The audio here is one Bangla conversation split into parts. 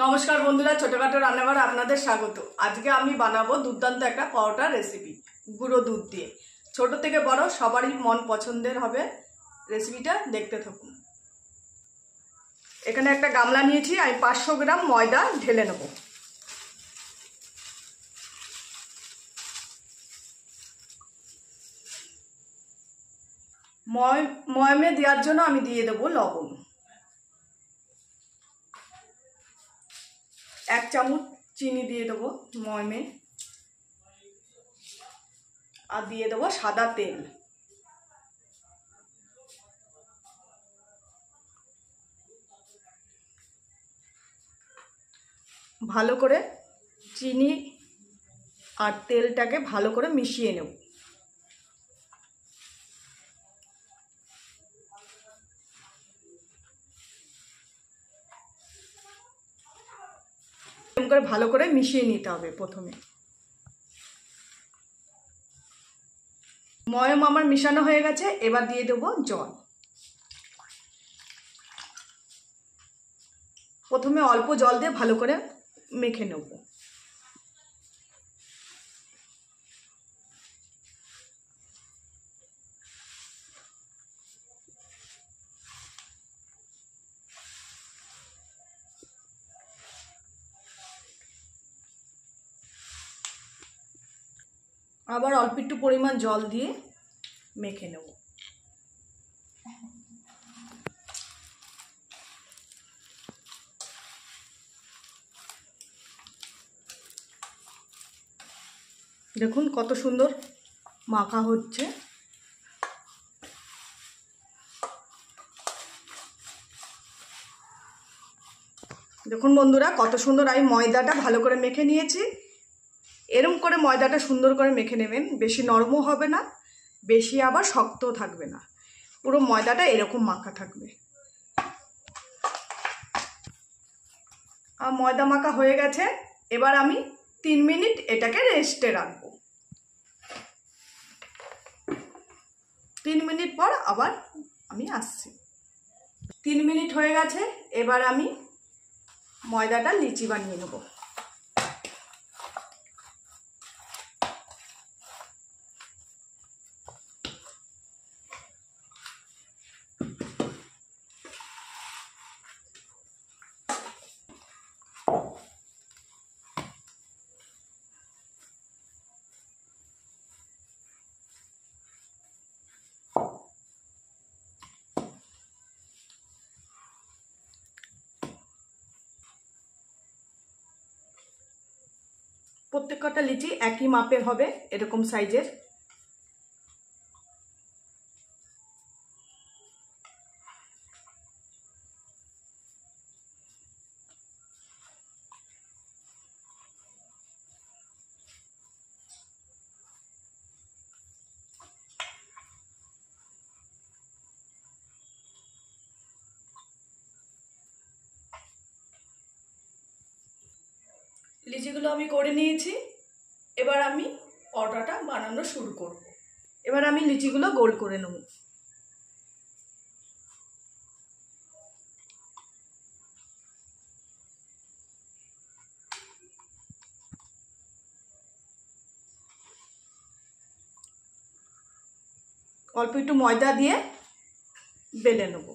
নমস্কার বন্ধুরা, ছোটখাটো রান্নাঘরে আপনাদের স্বাগত। আজকে আমি বানাবো দুর্দান্ত একটা পরোটা রেসিপি গুঁড়ো দুধ দিয়ে। ছোট থেকে বড় সবারই মন পছন্দের হবে। রেসিপিটা দেখতে থাকুন। এখানে একটা গামলা নিয়েছি, আমি 500 গ্রাম ময়দা ঢেলে নেব। ময়মে দেওয়ার জন্য আমি দিয়ে দেবো লবণ, 1 চামচ চিনি দিয়ে দেবো ময়মে, আর দিয়ে দেবো সাদা তেল। ভালো করে চিনি আর তেলটাকে ভালো করে মিশিয়ে নেব। করে ভালো করে মিশিয়ে নিতে হবে। প্রথমে ময়ম আমার মিশানো হয়ে গেছে, এবার দিয়ে দেবো জল। প্রথমে অল্প জল দিয়ে ভালো করে মেখে নেব। আবার অল্প একটু পরিমাণ জল দিয়ে মেখে নেব। দেখুন কত সুন্দর মাখা হচ্ছে। দেখুন বন্ধুরা, কত সুন্দর আমি ময়দাটা ভালো করে মেখে নিয়েছি। এরকম করে ময়দাটা সুন্দর করে মেখে নেবেন। বেশি নরমও হবে না, বেশি আবার শক্তও থাকবে না। পুরো ময়দাটা এরকম মাখা থাকবে। আর ময়দা মাখা হয়ে গেছে, এবার আমি 3 মিনিট এটাকে রেস্টে রাখবো। 3 মিনিট পর আবার আমি আসছি। 3 মিনিট হয়ে গেছে, এবার আমি ময়দাটা লিচি বানিয়ে নেব। প্রত্যেকটা লিচি একই মাপের হবে, এরকম সাইজের। লিচিগুলো আমি করে নিয়েছি, এবার আমি পরোটাটা বানানো শুরু করব। এবার আমি লিচিগুলো গোল করে নেব। অল্প একটু ময়দা দিয়ে বেলে নেব।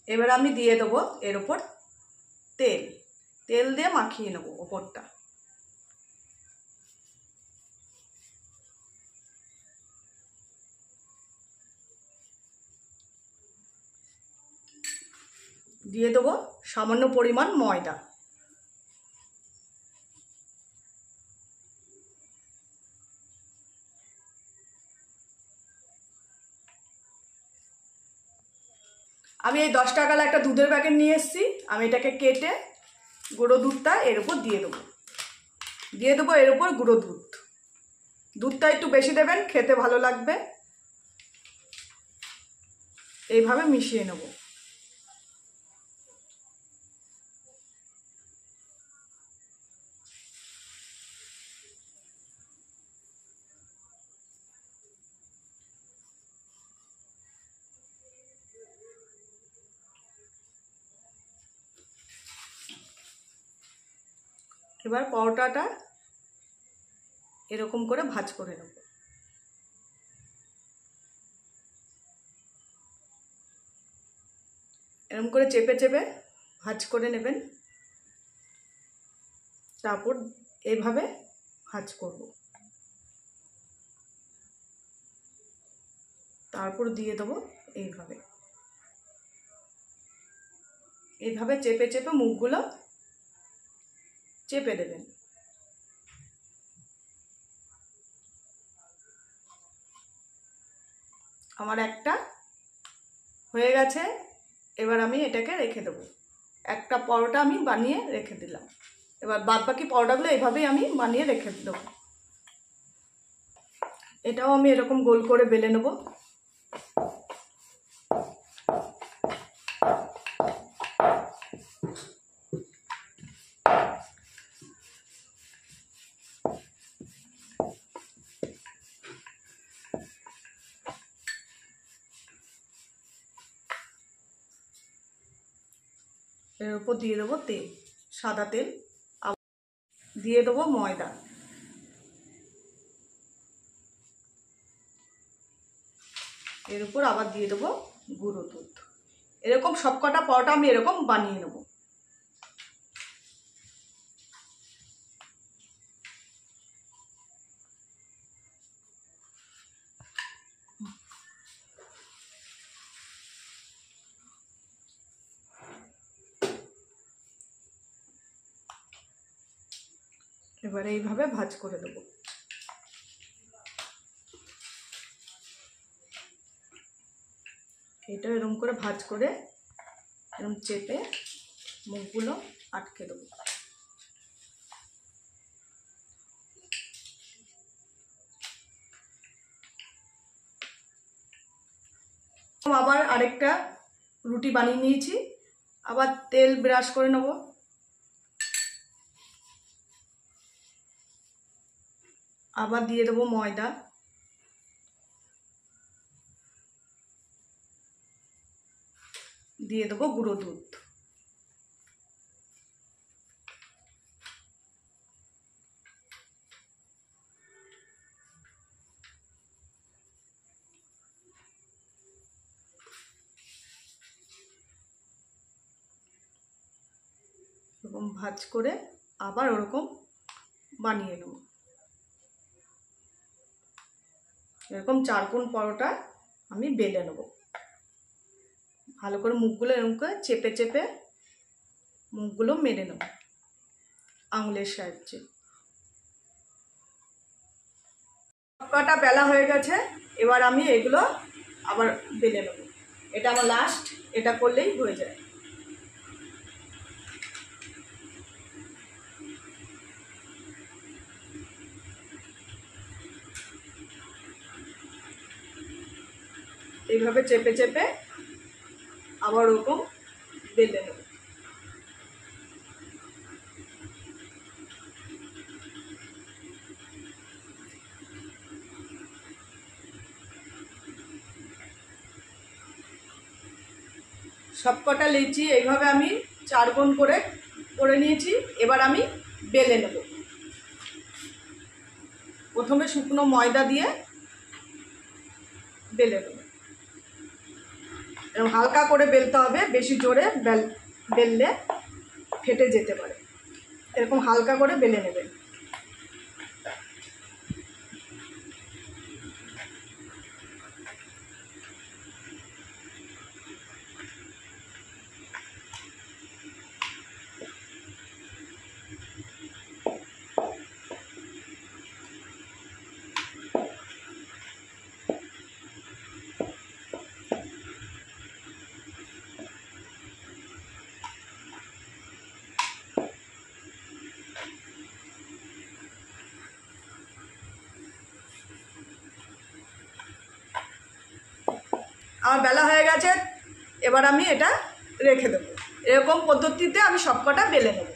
এবার আমি দিয়ে দেবো এর উপর তেল। তেল দিয়ে মাখিয়ে নেব ওপরটা। দিয়ে দেবো সামান্য পরিমাণ ময়দা। আমি এই 10 টাকার একটা দুধের প্যাকেট নিয়ে এসেছি। আমি এটাকে কেটে গুঁড়ো দুধটা এর উপর দিয়ে দেবো এর উপর গুঁড়ো দুধ। দুধটা একটু বেশি দেবেন, খেতে ভালো লাগবে। এইভাবে মিশিয়ে নেব। এবার পরোটাটা এরকম করে ভাঁজ করে নেব। এরকম করে চেপে চেপে ভাঁজ করে নেবেন। তারপর এইভাবে ভাঁজ করব। তারপর দিয়ে দেবো এইভাবে চেপে চেপে মুখগুলো চেপে দেবেন। আমার একটা হয়ে গেছে। এবার আমি এটাকে রেখে দেবো। একটা পরোটা আমি বানিয়ে রেখে দিলাম। এবার বাদবাকি পরোটাগুলো এইভাবেই আমি বানিয়ে রেখে দেবো। এটাও আমি এরকম গোল করে বেলে নেব। এর উপর দিয়ে দেবো তেল, সাদা তেল। দিয়ে দেবো ময়দা। এর উপর আবার দিয়ে দেবো গুঁড়ো দুধ। এরকম সবকটা পরোটা আমি এরকম বানিয়ে নেব। এবারে এইভাবে ভাঁজ করে দেবো। এটা এরকম করে ভাঁজ করে এরকম চেপে মুখগুলো আটকে দেবো। আবার আরেকটা রুটি বানিয়ে নিয়েছি। আবার তেল ব্রাশ করে নেব। আবার দিয়ে দেবো ময়দা। দিয়ে দেবো গুঁড়ো দুধ। এরকম ভাঁজ করে আবার ওরকম বানিয়ে নেব। এরকম 4 কোণ পরোটা আমি বেলে নেব। ভালো করে মুখগুলো এরকম করে চেপে চেপে মুখগুলো মেরে নেব আঙুলের সাহায্যে। সবকটা বেলা হয়ে গেছে। এবার আমি এগুলো আবার বেলে নেব। এটা আমার লাস্ট, এটা করলেই হয়ে যায়। এইভাবে চেপে চেপে আবার ওরকম বেলে নেব। সবকটা লিচি এইভাবে আমি 4 কোণ করে নিয়েছি। এবার আমি বেলে নেব। প্রথমে শুকনো ময়দা দিয়ে বেলে নেব। এরকম হালকা করে বেলতে হবে, বেশি জোরে বেললে ফেটে যেতে পারে। এরকম হালকা করে বেলে নেবেন। আমার বেলা হয়ে গেছে, এবার আমি এটা রেখে দেবো। এরকম পদ্ধতিতে আমি সবকটা বেলে নেব।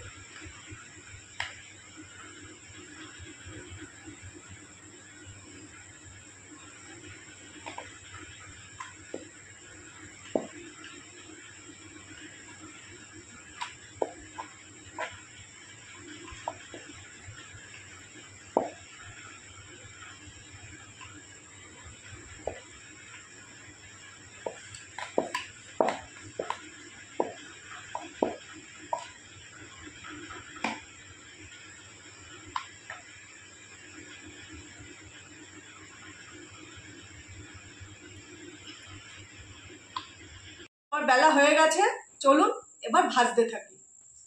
আমার বেলা হয়ে গেছে, চলুন এবার ভাজতে থাকি।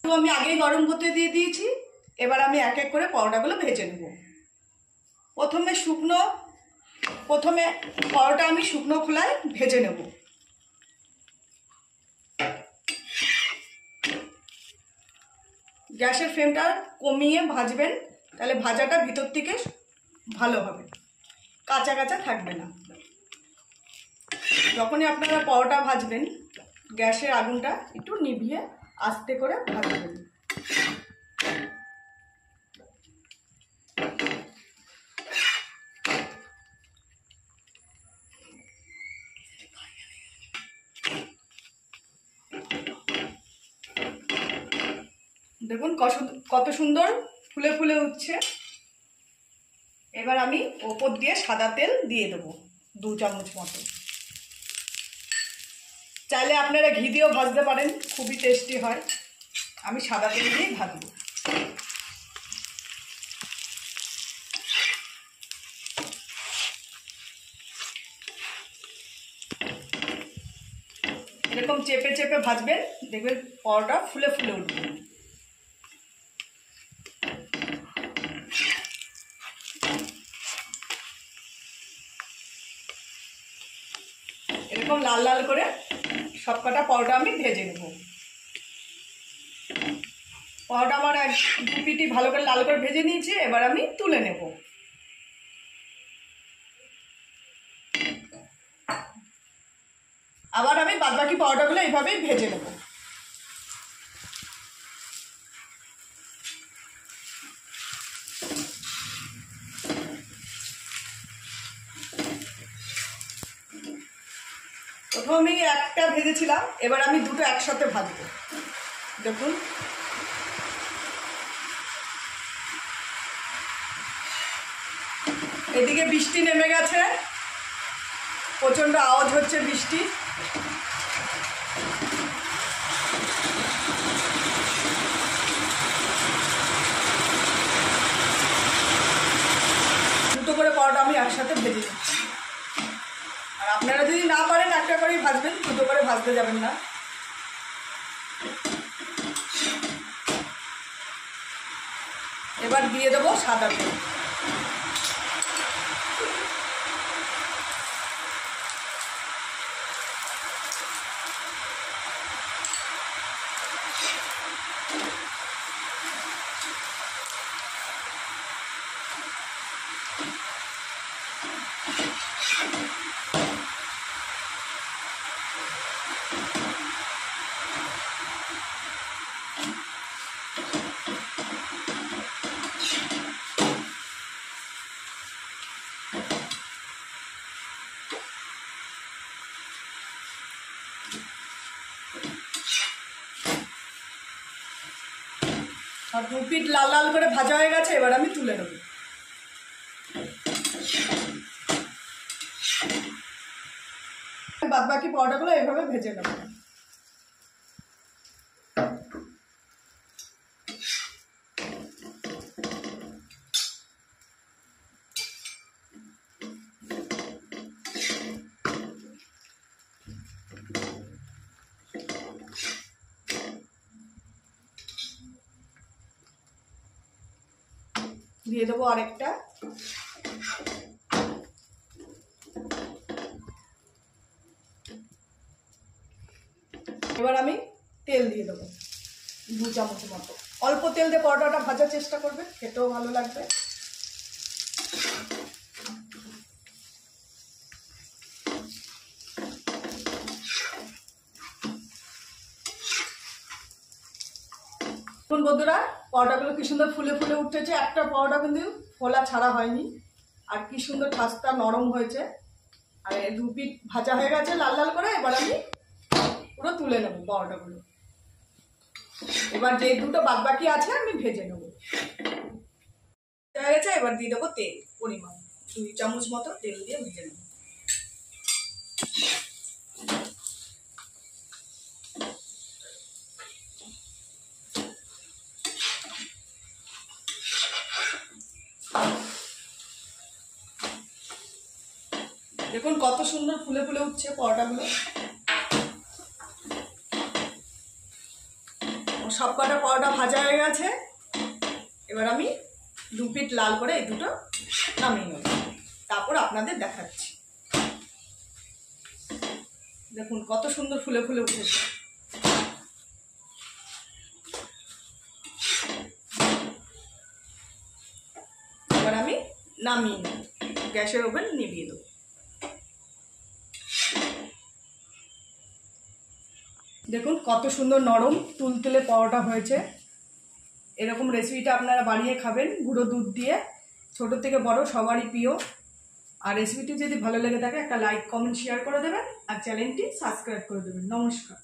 তো আমি আগেই গরম করতে দিয়ে দিয়েছি, এবার আমি এক এক করে পরোটাগুলো ভেজে নেব। প্রথমে পরোটা আমি শুকনো খোলায় ভেজে নেব। গ্যাসের ফ্লেমটা কমিয়ে ভাজবেন, তাহলে ভাজাটা ভিতর থেকে ভালো হবে, কাঁচা কাঁচা থাকবে না। যখনই আপনারা পরোটা ভাজবেন, গ্যাসের আগুনটা একটু নিভিয়ে আস্তে করে ভাজবেন। দেখুন কত সুন্দর ফুলে ফুলে উঠছে। এবার আমি ওপর দিয়ে সাদা তেল দিয়ে দেবো 2 চামচ মতো। চাইলে আপনারা ঘি দিয়েও ভাজতে পারেন, খুবই টেস্টি হয়। আমি সাদা তেল দিয়েই ভাজবো। এরকম চেপে চেপে ভাজবেন, দেখবেন পরোটা ফুলে ফুলে উঠবে। এরকম লাল লাল করে সবকটা পরোটা আমি ভেজে নেব। পরোটা আমার 2 পিটি ভালো করে লাল করে ভেজে নিয়েছি, এবার আমি তুলে নেব। আবার আমি বাদবাকি পরোটাগুলো এইভাবেই ভেজে নেব। প্রথমে আমি একটা ভেজেছিলাম, এবার আমি দুটো একসাথে ভাজবো। দেখুন এদিকে বৃষ্টি নেমে গেছে, প্রচণ্ড আওয়াজ হচ্ছে বৃষ্টি। দুটো করে পরোটা আমি একসাথে ভেজে নিচ্ছি। আর আপনারা যদি না পারেন একটা করেই ভাজবেন, দুটো করে ভাজতে যাবেন না। এবার দিয়ে দেবো সাদা তেল। আর 2 পিঠ লাল লাল করে ভাজা হয়ে গেছে, এবার আমি তুলে নেব। বাদবাকি পরোটাগুলো এইভাবে ভেজে নেব। দিয়ে দেবো আরেকটা। এবার আমি তেল দিয়ে দেবো 2 চামচ মতো। অল্প তেল দিয়ে পরোটাটা ভাজার চেষ্টা করবে, খেতেও ভালো লাগবে। এখন বন্ধুরা পরোটাগুলো কি সুন্দর ফুলে ফুলে উঠেছে, একটা পরোটা কিন্তু ফোলা ছাড়া হয়নি, আর কি সুন্দর খাস্তা নরম হয়েছে। আর দু পিঠ ভাজা হয়ে গেছে লাল লাল করে। এবার আমি পুরো তুলে নেবো পরোটাগুলো। এবার যে দুটো বাদ বাকি আছে আমি ভেজে নেবো। হয়ে গেছে, এবার দিয়ে দেবো তেল পরিমাণ 2 চামচ মতো তেল দিয়ে ভেজে নেবো। দেখুন কত সুন্দর ফুলে ফুলে উঠছে পরোটাগুলো। সব কটা পরোটা ভাজা হয়ে গেছে। এবার আমি 2 পিঠ লাল করে এই দুটো নামিয়ে নেব, তারপর আপনাদের দেখাচ্ছি। দেখুন কত সুন্দর ফুলে ফুলে উঠেছে। এবার আমি নামিয়ে নেব, গ্যাসের ওভেন নিভিয়ে দেবো। দেখুন কত সুন্দর নরম তুলতুলে পরোটা হয়েছে। এরকম রেসিপিটা আপনারা বানিয়ে খাবেন গুঁড়ো দুধ দিয়ে। ছোট থেকে বড় সবারই প্রিয়। আর রেসিপিটি যদি ভালো লেগে থাকে একটা লাইক কমেন্ট শেয়ার করে দেবেন, আর চ্যানেলটি সাবস্ক্রাইব করে দেবেন। নমস্কার।